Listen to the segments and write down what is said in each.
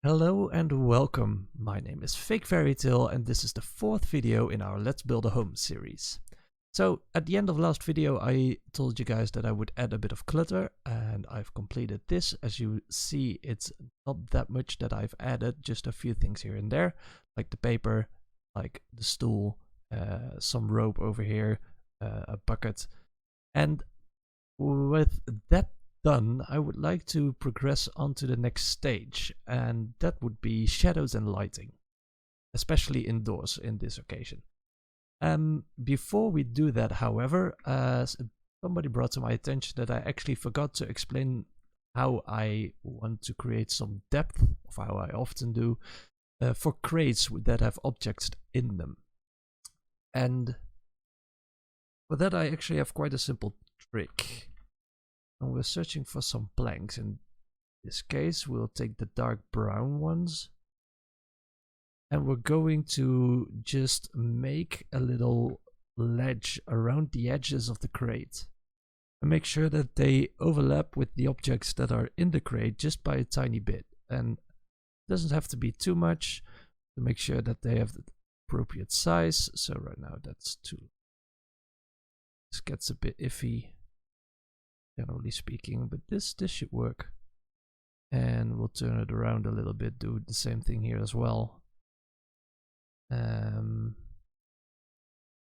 Hello and welcome. My name is Fake Fairy Tale and this is the fourth video in our Let's Build a Home series. So at the end of last video I told you guys that I would add a bit of clutter and I've completed this. As you see, it's not that much that I've added, just a few things here and there, like the paper, like the stool, some rope over here, a bucket. And with that done, I would like to progress on to the next stage, and that would be shadows and lighting, especially indoors in this occasion. Before we do that, however, somebody brought to my attention that I actually forgot to explain how I want to create some depth, of how I often do, for crates that have objects in them. And for that I actually have quite a simple trick. And we're searching for some planks. In this case, we'll take the dark brown ones. And we're going to just make a little ledge around the edges of the crate. And make sure that they overlap with the objects that are in the crate just by a tiny bit. And it doesn't have to be too much to make sure that they have the appropriate size. So right now that's 2. This gets a bit iffy, generally speaking, but this should work. And we'll turn it around a little bit, do the same thing here as well. And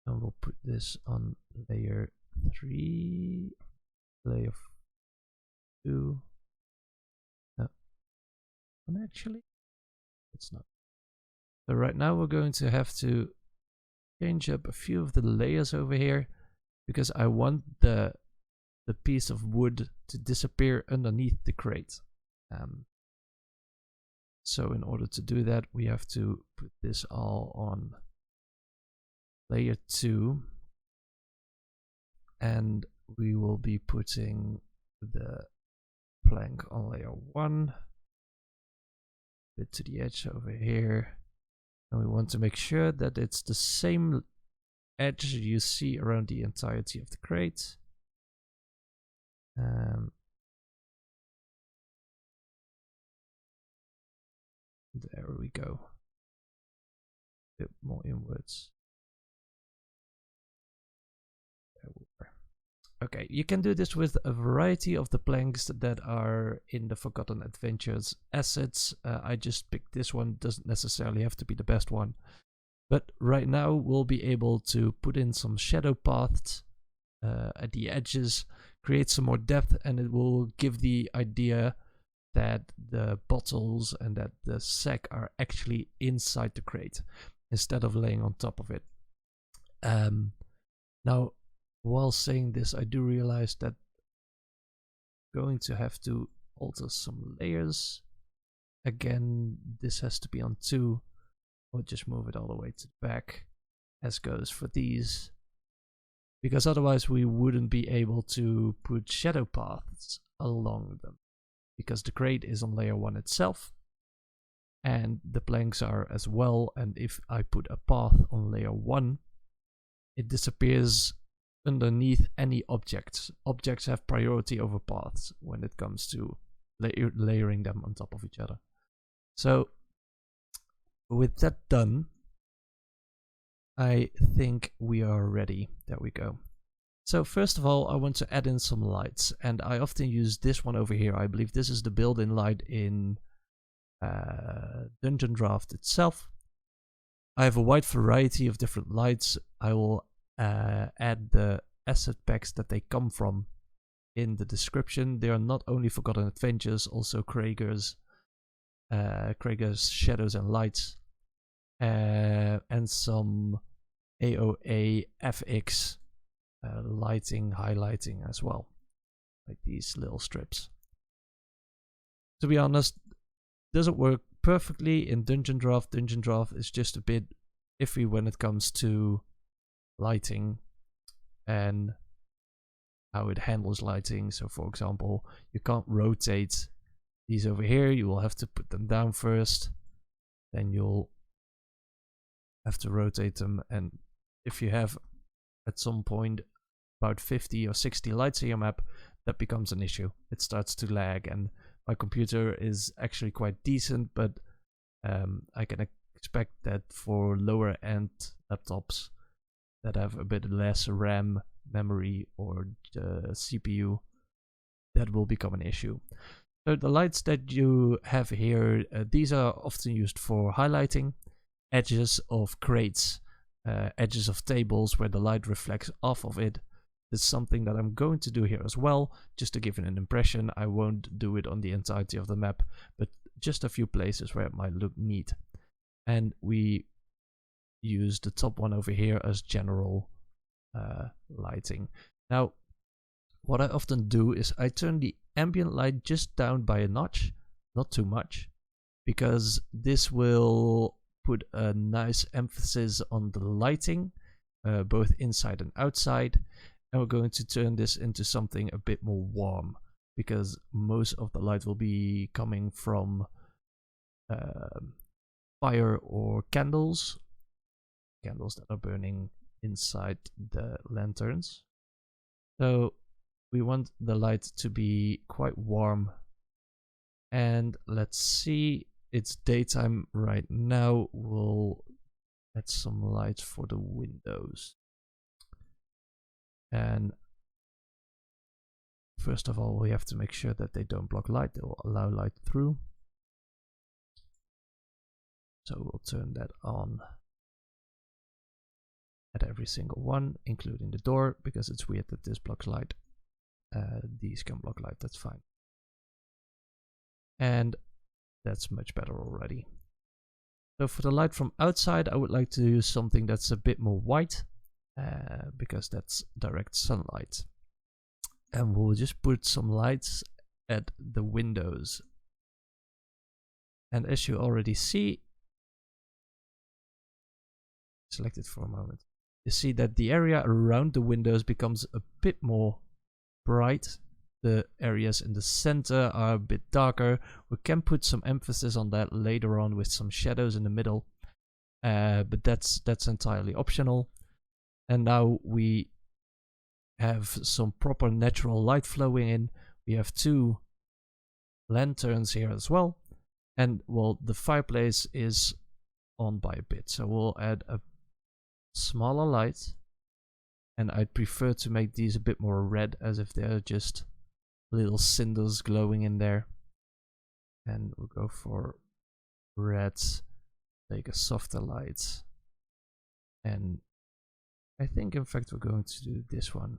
we'll put this on layer 3, layer 2. No, and actually, it's not. So right now we're going to have to change up a few of the layers over here, because I want the piece of wood to disappear underneath the crate. So in order to do that, we have to put this all on layer 2, and we will be putting the plank on layer 1, bit to the edge over here, and we want to make sure that it's the same edge you see around the entirety of the crate. There we go. A bit more inwards. There we are. Okay, you can do this with a variety of the planks that are in the Forgotten Adventures assets. I just picked this one, doesn't necessarily have to be the best one. But right now we'll be able to put in some shadow paths at the edges, create some more depth, and it will give the idea that the bottles and that the sack are actually inside the crate instead of laying on top of it. Now, while saying this, I do realize that I'm going to have to alter some layers. Again, this has to be on 2. We'll just move it all the way to the back, as goes for these, because otherwise we wouldn't be able to put shadow paths along them, because the crate is on layer 1 itself and the planks are as well. And if I put a path on layer 1, it disappears underneath any objects. Objects have priority over paths when it comes to layering them on top of each other. So with that done, I think we are ready. There we go. So first of all, I want to add in some lights, and I often use this one over here. I believe this is the built-in light in DungeonDraft itself. I have a wide variety of different lights. I will add the asset packs that they come from in the description. They are not only Forgotten Adventures, also Krager's Shadows and Lights, and some AOA FX lighting, highlighting as well, like these little strips. To be honest, doesn't work perfectly in DungeonDraft. DungeonDraft is just a bit iffy when it comes to lighting and how it handles lighting. So for example, you can't rotate these over here. You will have to put them down first, then you'll have to rotate them, and if you have at some point about 50 or 60 lights in your map, that becomes an issue. It starts to lag, and my computer is actually quite decent, but I can expect that for lower end laptops that have a bit less RAM, memory, or CPU, that will become an issue. So the lights that you have here, these are often used for highlighting edges of crates, edges of tables where the light reflects off of it. That's something that I'm going to do here as well, just to give it an impression. I won't do it on the entirety of the map, but just a few places where it might look neat. And we use the top one over here as general lighting. Now, what I often do is I turn the ambient light just down by a notch, not too much, because this will put a nice emphasis on the lighting, both inside and outside. And we're going to turn this into something a bit more warm, because most of the light will be coming from fire or candles that are burning inside the lanterns. So we want the light to be quite warm. And let's see, it's daytime right now. We'll add some light for the windows. And first of all, we have to make sure that they don't block light. They will allow light through. So we'll turn that on at every single one, including the door, because it's weird that this blocks light. These can block light, that's fine. And that's much better already. So for the light from outside, I would like to use something that's a bit more white, because that's direct sunlight. And we'll just put some lights at the windows. And as you already see, select it for a moment, you see that the area around the windows becomes a bit more bright. The areas in the center are a bit darker. We can put some emphasis on that later on with some shadows in the middle, but that's entirely optional. And now we have some proper natural light flowing in. We have two lanterns here as well, and well, the fireplace is on by a bit, so we'll add a smaller light, and I'd prefer to make these a bit more red, as if they're just little cinders glowing in there. And we'll go for red, take a softer light, and I think in fact we're going to do this one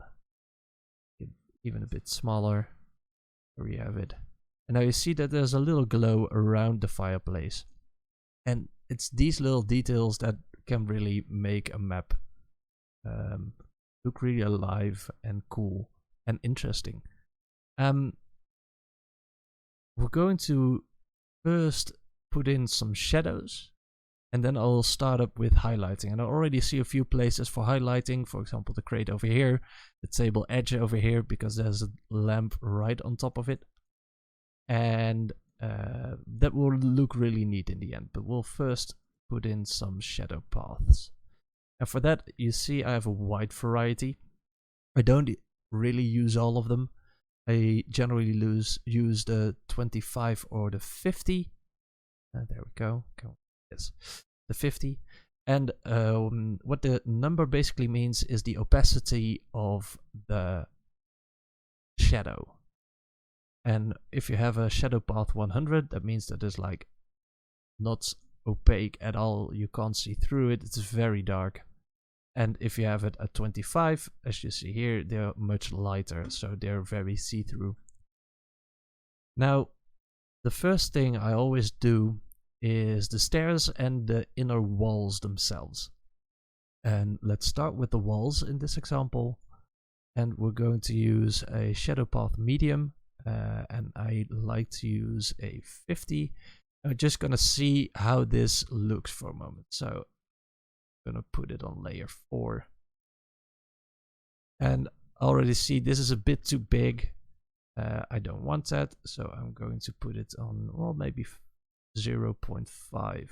even a bit smaller. There you have it. And now you see that there's a little glow around the fireplace, and it's these little details that can really make a map look really alive and cool and interesting. We're going to first put in some shadows, and then I'll start up with highlighting. And I already see a few places for highlighting, for example the crate over here, the table edge over here, because there's a lamp right on top of it. And that will look really neat in the end, but we'll first put in some shadow paths. And for that, you see I have a wide variety. I don't really use all of them. I generally use the 25 or the 50. There we go. Yes, the 50. And what the number basically means is the opacity of the shadow. And if you have a shadow path 100, that means that it's like not opaque at all. You can't see through it. It's very dark. And if you have it at 25, as you see here, they're much lighter, so they're very see-through. Now, the first thing I always do is the stairs and the inner walls themselves. And let's start with the walls in this example. And we're going to use a shadow path medium, and I like to use a 50. I'm just gonna see how this looks for a moment. So gonna put it on layer 4, and I already see this is a bit too big. I don't want that, so I'm going to put it on, well, maybe 0.5.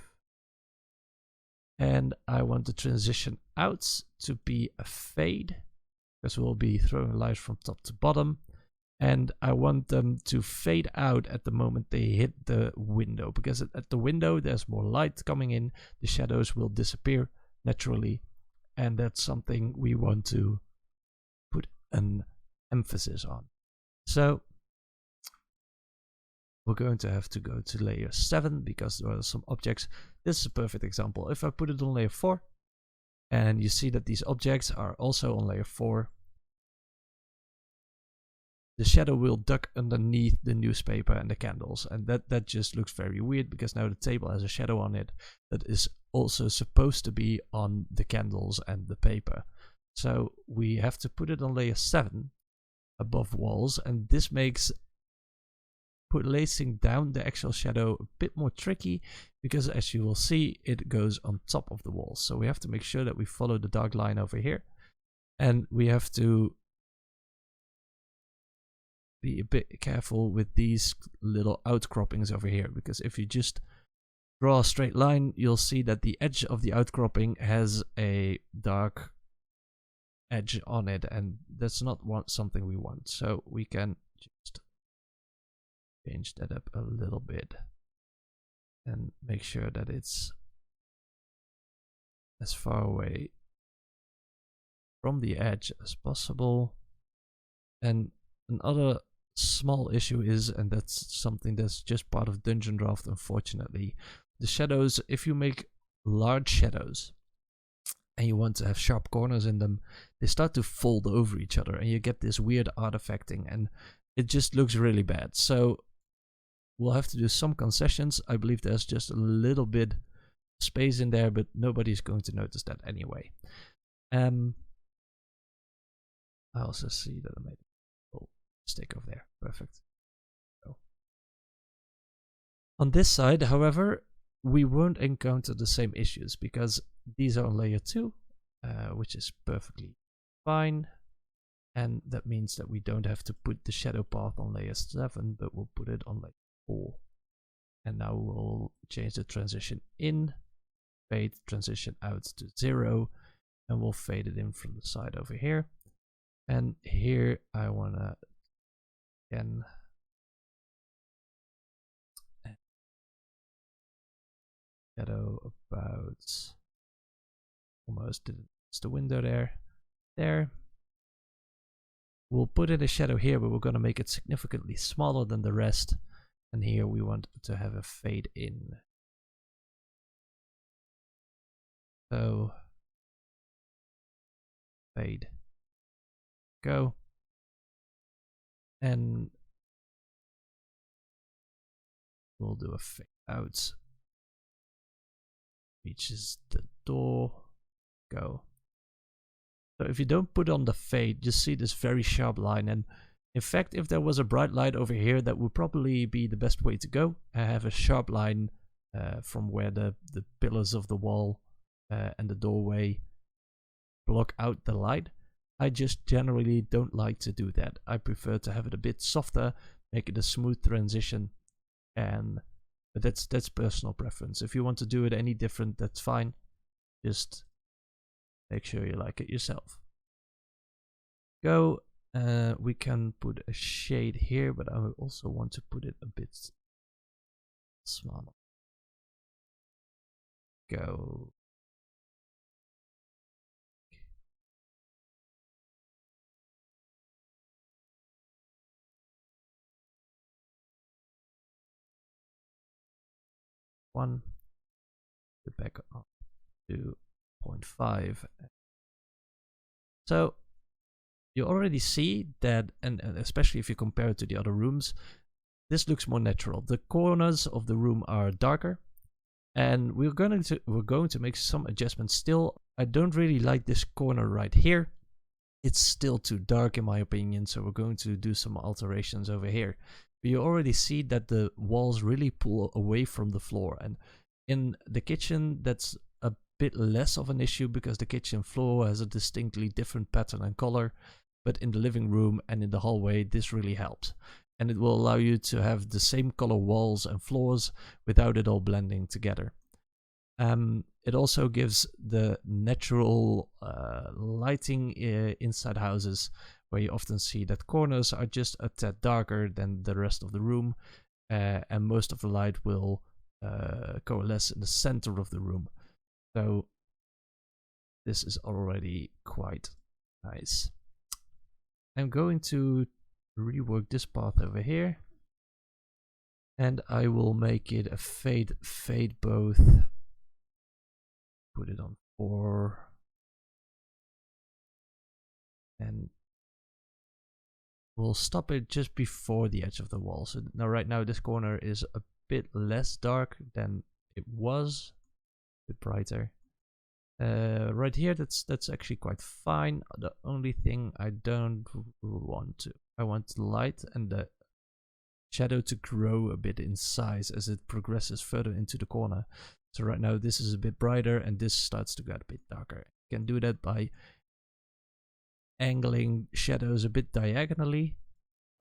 And I want the transition out to be a fade, because we'll be throwing light from top to bottom. And I want them to fade out at the moment they hit the window, because at the window there's more light coming in, the shadows will disappear naturally, and that's something we want to put an emphasis on. So we're going to have to go to layer 7 because there are some objects. This is a perfect example. If I put it on layer 4, and you see that these objects are also on layer 4, the shadow will duck underneath the newspaper and the candles, and that just looks very weird because now the table has a shadow on it that is also supposed to be on the candles and the paper. So we have to put it on layer 7 above walls, and this makes placing down the actual shadow a bit more tricky because, as you will see, it goes on top of the walls. So we have to make sure that we follow the dark line over here, and we have to be a bit careful with these little outcroppings over here, because if you just draw a straight line, you'll see that the edge of the outcropping has a dark edge on it, and that's not something we want. So we can just change that up a little bit and make sure that it's as far away from the edge as possible. And another small issue is, and that's something that's just part of DungeonDraft, unfortunately, the shadows. If you make large shadows and you want to have sharp corners in them, they start to fold over each other and you get this weird artifacting, and it just looks really bad. So we'll have to do some concessions. I believe there's just a little bit space in there, but nobody's going to notice that anyway. I also see that I made stick over there. Perfect. So on this side, however, we won't encounter the same issues because these are on layer 2, which is perfectly fine, and that means that we don't have to put the shadow path on layer 7, but we'll put it on layer 4. And now we'll change the transition in, fade transition out to 0, and we'll fade it in from the side over here. And here I want to again shadow about almost the window there. We'll put in a shadow here, but we're going to make it significantly smaller than the rest, and here we want to have a fade in. So fade, go. And we'll do a fade out, reaches the door, go. So if you don't put on the fade, you see this very sharp line, and in fact, if there was a bright light over here, that would probably be the best way to go. I have a sharp line from where the pillars of the wall and the doorway block out the light. I just generally don't like to do that. I prefer to have it a bit softer, make it a smooth transition, but that's personal preference. If you want to do it any different, that's fine. Just make sure you like it yourself. Go. We can put a shade here, but I also want to put it a bit smaller. Go. One, put back up to 0.5. So you already see that, and especially if you compare it to the other rooms, this looks more natural. The corners of the room are darker, and we're going to make some adjustments still. I don't really like this corner right here. It's still too dark in my opinion, so we're going to do some alterations over here. But you already see that the walls really pull away from the floor, and in the kitchen that's a bit less of an issue because the kitchen floor has a distinctly different pattern and color, but in the living room and in the hallway this really helps, and it will allow you to have the same color walls and floors without it all blending together. It also gives the natural lighting inside houses where you often see that corners are just a tad darker than the rest of the room, and most of the light will coalesce in the center of the room. So this is already quite nice. I'm going to rework this path over here, and I will make it a fade both. Put it on 4, and we'll stop it just before the edge of the wall. So now, right now, this corner is a bit less dark than it was, a bit brighter. Right here, that's actually quite fine. The only thing I don't want I want the light and the shadow to grow a bit in size as it progresses further into the corner. So right now this is a bit brighter and this starts to get a bit darker. You can do that by angling shadows a bit diagonally,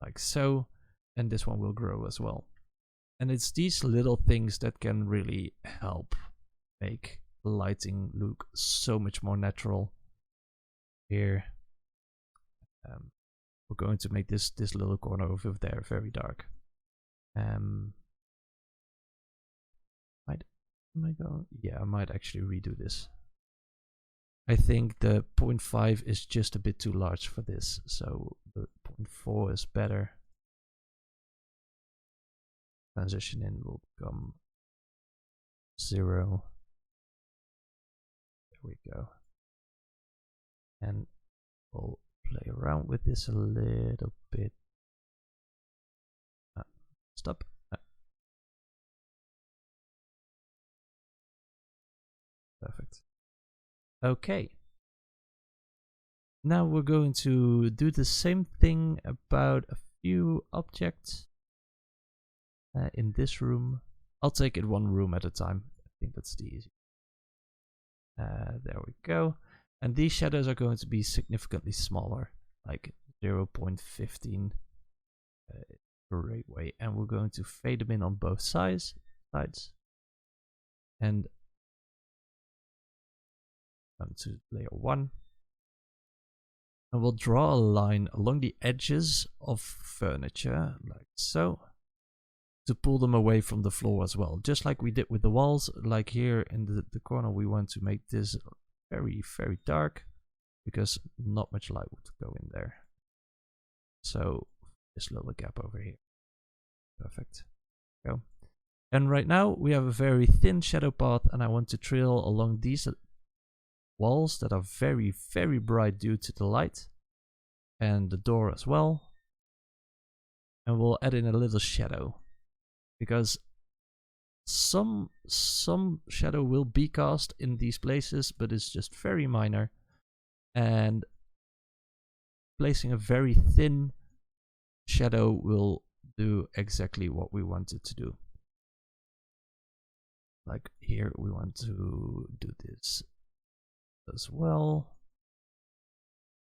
like so, and this one will grow as well. And it's these little things that can really help make lighting look so much more natural. Here we're going to make this little corner over there very dark. I might actually redo this. I think the 0.5 is just a bit too large for this, so the 0.4 is better. Transition in will become 0. There we go. And we'll play around with this a little bit. Stop. Perfect. Okay. Now we're going to do the same thing about a few objects in this room. I'll take it one room at a time. I think that's the easy. There we go. And these shadows are going to be significantly smaller, like 0.15 great way. And we're going to fade them in on both sides. And come to layer 1. And we'll draw a line along the edges of furniture, like so, to pull them away from the floor as well. Just like we did with the walls, like here in the corner, we want to make this very, very dark, because not much light would go in there. So this little gap over here. Perfect. Go. And right now we have a very thin shadow path, and I want to trail along these walls that are very, very bright due to the light, and the door as well. And we'll add in a little shadow, because some shadow will be cast in these places, but it's just very minor. And placing a very thin shadow will do exactly what we want it to do. Like here, we want to do this as well.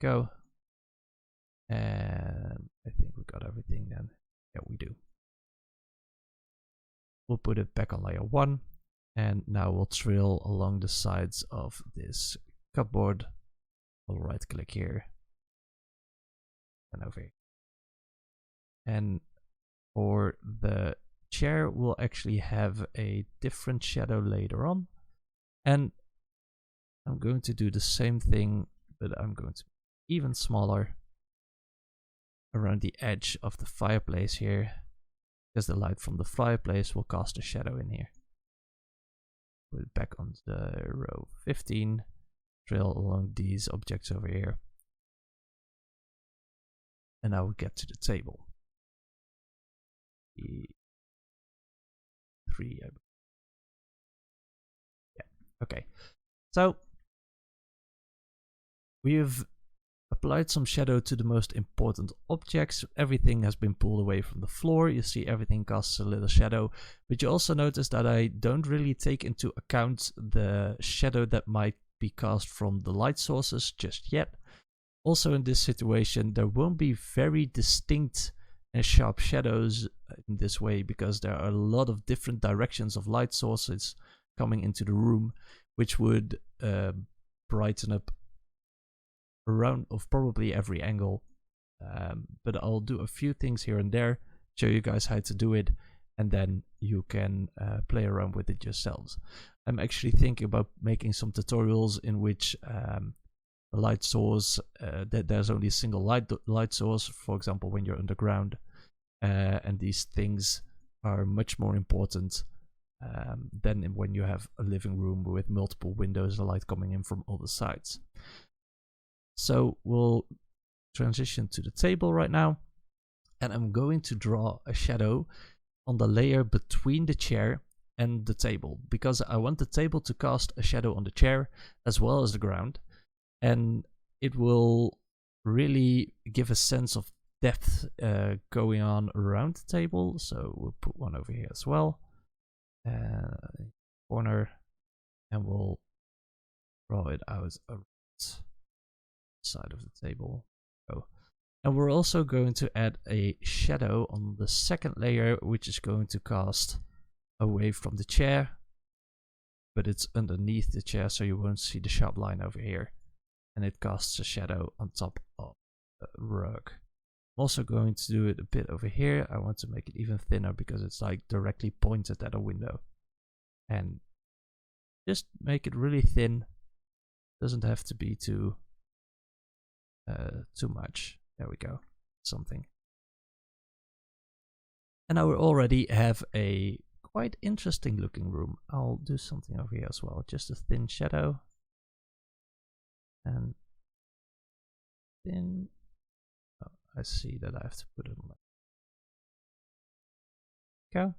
Go. And I think we got everything then. Yeah, we do. We'll put it back on layer 1, and now we'll trail along the sides of this cupboard. We'll right click here and over here. And for the chair, we'll actually have a different shadow later on. And I'm going to do the same thing, but I'm going to be even smaller around the edge of the fireplace here, because the light from the fireplace will cast a shadow in here. Put it back on the row 15, trail along these objects over here. And now we get to the table. 3, yeah, okay. So we have applied some shadow to the most important objects. Everything has been pulled away from the floor. You see everything casts a little shadow, but you also notice that I don't really take into account the shadow that might be cast from the light sources just yet. Also in this situation, there won't be very distinct and sharp shadows in this way, because there are a lot of different directions of light sources coming into the room, which would brighten up around of probably every angle. but I'll do a few things here and there, show you guys how to do it, and then you can play around with it yourselves. I'm actually thinking about making some tutorials in which the light source, that there's only a single light source, for example when you're underground, and these things are much more important than when you have a living room with multiple windows, the light coming in from all the sides. So we'll transition to the table right now, and I'm going to draw a shadow on the layer between the chair and the table, because I want the table to cast a shadow on the chair as well as the ground, and it will really give a sense of depth going on around the table. So we'll put one over here as well, corner, and we'll draw it out around the side of the table. And we're also going to add a shadow on the second layer, which is going to cast away from the chair, but it's underneath the chair, so you won't see the sharp line over here, and it casts a shadow on top of the rug. I'm also going to do it a bit over here. I want to make it even thinner because it's like directly pointed at a window, and just make it really thin. Doesn't have to be too much. There we go, something. And now we already have a quite interesting looking room. I'll do something over here as well, just a thin shadow. And thin, oh, I see that I have to put it on. Go.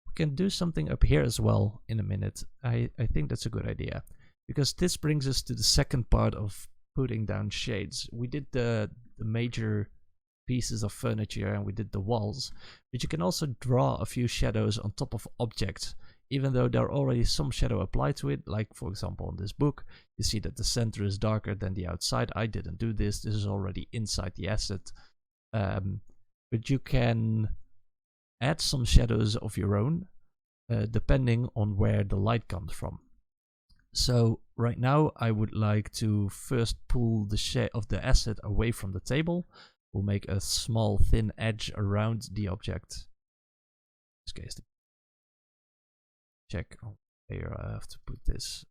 We can do something up here as well in a minute. I think that's a good idea, because this brings us to the second part of putting down shades. We did the major pieces of furniture and we did the walls, but you can also draw a few shadows on top of objects, even though there are already some shadow applied to it. Like for example on this book, you see that the center is darker than the outside. I didn't do this. This is already inside the asset, but you can add some shadows of your own depending on where the light comes from. So right now I would like to first pull the shade of the asset away from the table. We'll make a small thin edge around the object. In this case, check on layer. I have to put this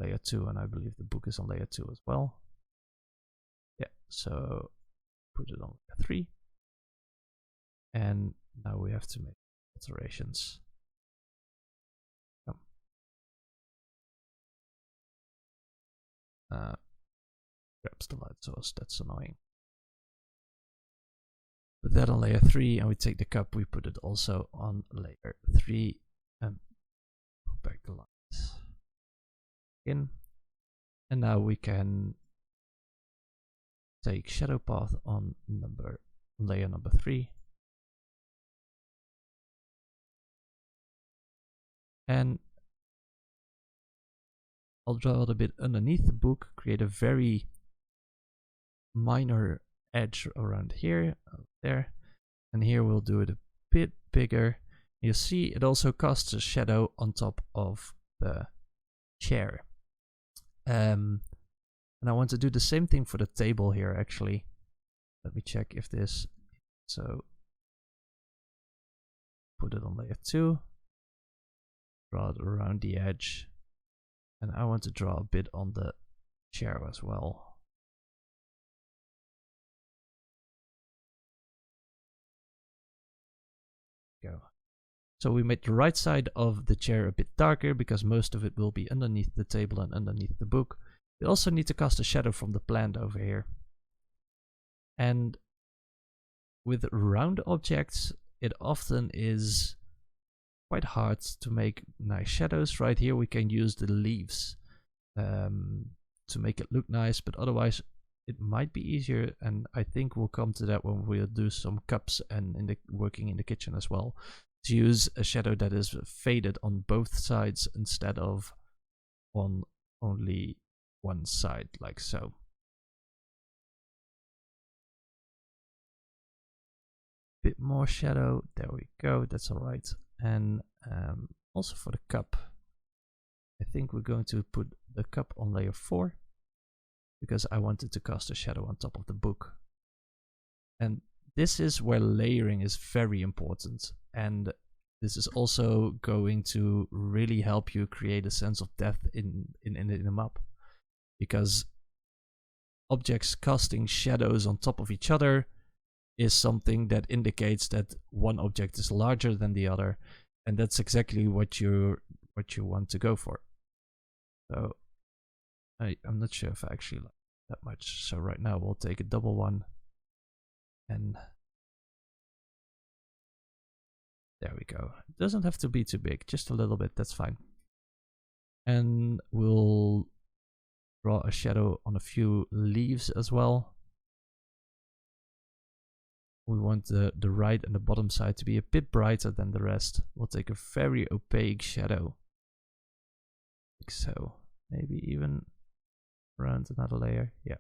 layer 2, and I believe the book is on layer 2 as well. Yeah, so put it on layer 3. And now we have to make alterations. Grabs the light source, that's annoying. Put that on layer 3, and we take the cup, we put it also on layer 3, and put back the light in. And now we can take shadow path on layer number 3. And I'll draw it a bit underneath the book, create a very minor edge around here, there, and here we'll do it a bit bigger. You see it also casts a shadow on top of the chair. And I want to do the same thing for the table here actually. Let me check if this, so put it on layer 2, draw it around the edge. And I want to draw a bit on the chair as well. Go. So we made the right side of the chair a bit darker because most of it will be underneath the table and underneath the book. We also need to cast a shadow from the plant over here. And with round objects, it often is quite hard to make nice shadows. Right here we can use the leaves to make it look nice, but otherwise it might be easier, and I think we'll come to that when we'll do some cups and working in the kitchen as well, to use a shadow that is faded on both sides instead of on only one side, like so. Bit more shadow, there we go, that's all right. And also for the cup, I think we're going to put the cup on layer 4. because I wanted to cast a shadow on top of the book. And this is where layering is very important, and this is also going to really help you create a sense of depth in a map, because objects casting shadows on top of each other is something that indicates that one object is larger than the other, and that's exactly what you want to go for. So I'm not sure if I actually like that much, so right now we'll take a double one, and there we go. It doesn't have to be too big, just a little bit, that's fine. And we'll draw a shadow on a few leaves as well. We want the right and the bottom side to be a bit brighter than the rest. We'll take a very opaque shadow, like so. Maybe even around another layer. Yeah.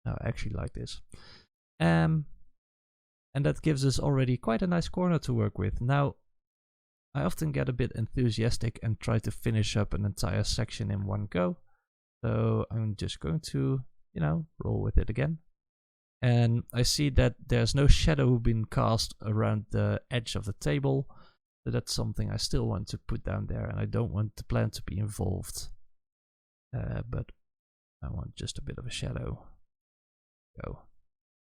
No, I actually like this. And that gives us already quite a nice corner to work with. Now, I often get a bit enthusiastic and try to finish up an entire section in one go. So I'm just going to, you know, roll with it again. And I see that there's no shadow being cast around the edge of the table. So that's something I still want to put down there, and I don't want the plant to be involved. But I want just a bit of a shadow. Go.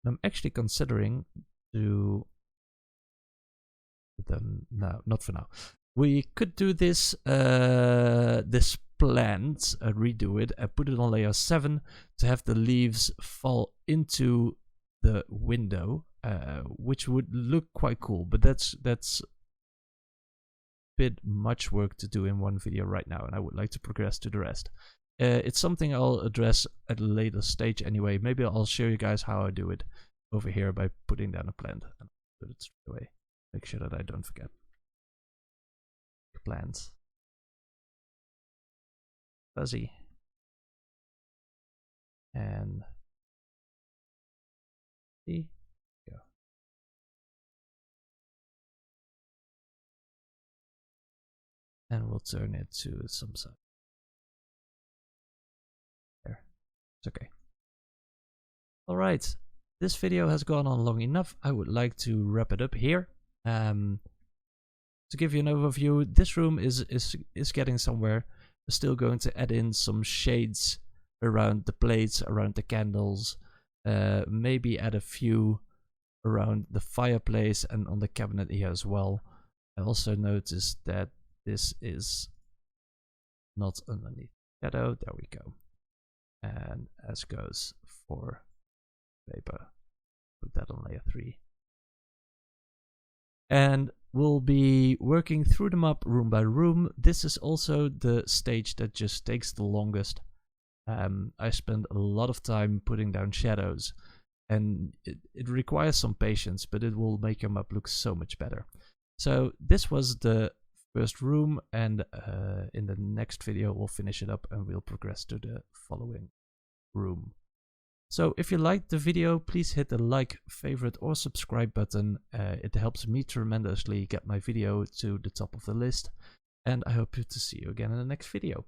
And I'm actually considering to... no, not for now. We could do this this plant, redo it, and put it on layer 7 to have the leaves fall into the window, which would look quite cool. But that's a bit much work to do in one video right now, and I would like to progress to the rest. It's something I'll address at a later stage anyway. Maybe I'll show you guys how I do it over here by putting down a plant and put it straight away. Make sure that I don't forget. Plants. Fuzzy. And see. Go. And we'll turn it to some side. There. It's okay. Alright. This video has gone on long enough. I would like to wrap it up here. To give you an overview, this room is getting somewhere. We're still going to add in some shades around the plates, around the candles, maybe add a few around the fireplace and on the cabinet here as well. I also noticed that this is not underneath shadow. There we go. And as goes for paper, put that on layer 3. And we'll be working through the map room by room. This is also the stage that just takes the longest. I spend a lot of time putting down shadows, and it requires some patience, but it will make your map look so much better. So this was the first room, and in the next video we'll finish it up and we'll progress to the following room. So if you liked the video, please hit the like, favorite or subscribe button. It helps me tremendously get my video to the top of the list. And I hope to see you again in the next video.